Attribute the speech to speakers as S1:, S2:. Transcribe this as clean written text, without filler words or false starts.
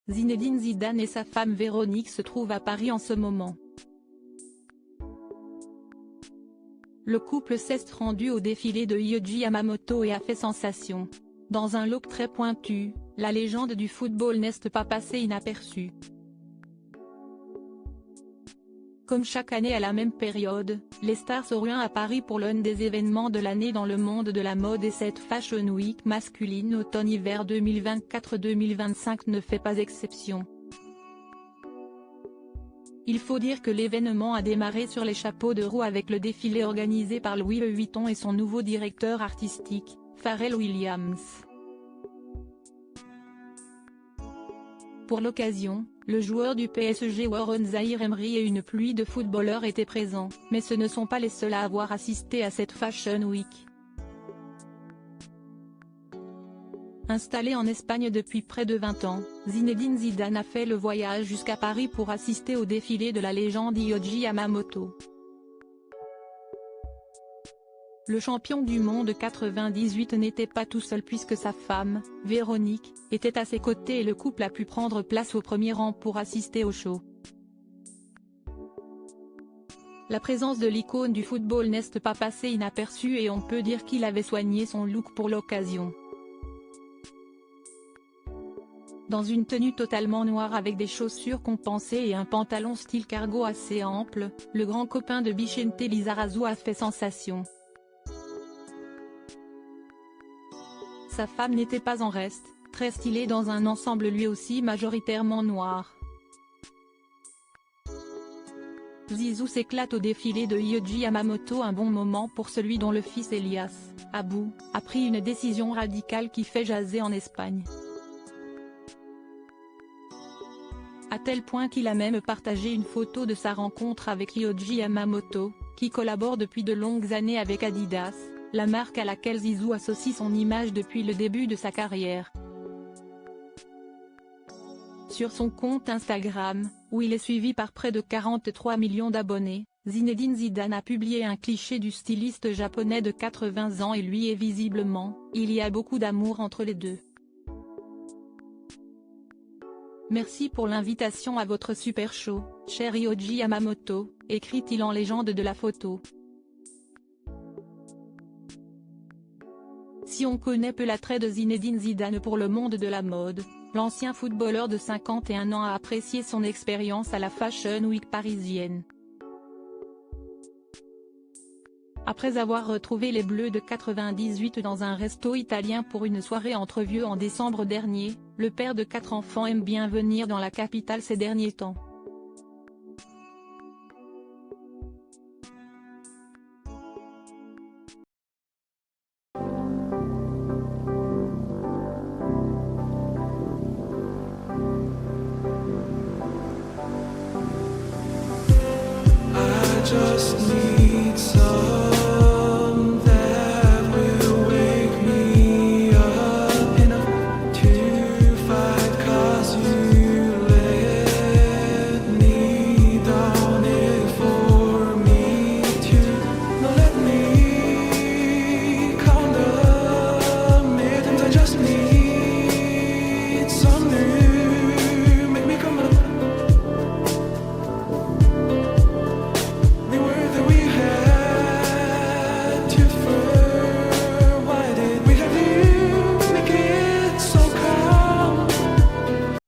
S1: Zinedine Zidane et sa femme Véronique se trouvent à Paris en ce moment. Le couple s'est rendu au défilé de Yohji Yamamoto et a fait sensation. Dans un look très pointu, la légende du football n'est pas passée inaperçue. Comme chaque année à la même période, les stars se ruent à Paris pour l'un des événements de l'année dans le monde de la mode et cette Fashion Week masculine automne-hiver 2024-2025 ne fait pas exception. Il faut dire que l'événement a démarré sur les chapeaux de roue avec le défilé organisé par Louis Vuitton et son nouveau directeur artistique, Pharrell Williams. Pour l'occasion, le joueur du PSG Warren Zaïre-Emery et une pluie de footballeurs étaient présents, mais ce ne sont pas les seuls à avoir assisté à cette Fashion Week. Installé en Espagne depuis près de 20 ans, Zinedine Zidane a fait le voyage jusqu'à Paris pour assister au défilé de la légende Yohji Yamamoto. Le champion du monde 98 n'était pas tout seul puisque sa femme, Véronique, était à ses côtés et le couple a pu prendre place au premier rang pour assister au show. La présence de l'icône du football n'est pas passée inaperçue et on peut dire qu'il avait soigné son look pour l'occasion. Dans une tenue totalement noire avec des chaussures compensées et un pantalon style cargo assez ample, le grand copain de Vicente Lizarazu a fait sensation. Sa femme n'était pas en reste, très stylée dans un ensemble lui aussi majoritairement noir. Zizou s'éclate au défilé de Yohji Yamamoto, un bon moment pour celui dont le fils Elias, Abou, a pris une décision radicale qui fait jaser en Espagne. À tel point qu'il a même partagé une photo de sa rencontre avec Yohji Yamamoto, qui collabore depuis de longues années avec Adidas, la marque à laquelle Zizou associe son image depuis le début de sa carrière. Sur son compte Instagram, où il est suivi par près de 43 millions d'abonnés, Zinedine Zidane a publié un cliché du styliste japonais de 80 ans et lui et visiblement, il y a beaucoup d'amour entre les deux. Merci pour l'invitation à votre super show, cher Yohji Yamamoto, écrit-il en légende de la photo. Si on connaît peu l'attrait de Zinedine Zidane pour le monde de la mode, l'ancien footballeur de 51 ans a apprécié son expérience à la Fashion Week parisienne. Après avoir retrouvé les Bleus de 98 dans un resto italien pour une soirée entre vieux en décembre dernier, le père de 4 enfants aime bien venir dans la capitale ces derniers temps.
S2: I just need some that will wake me up enough to fight, 'cause you let me down it for me to not let me count the minutes. I just need some new, make me come up. The word that we had to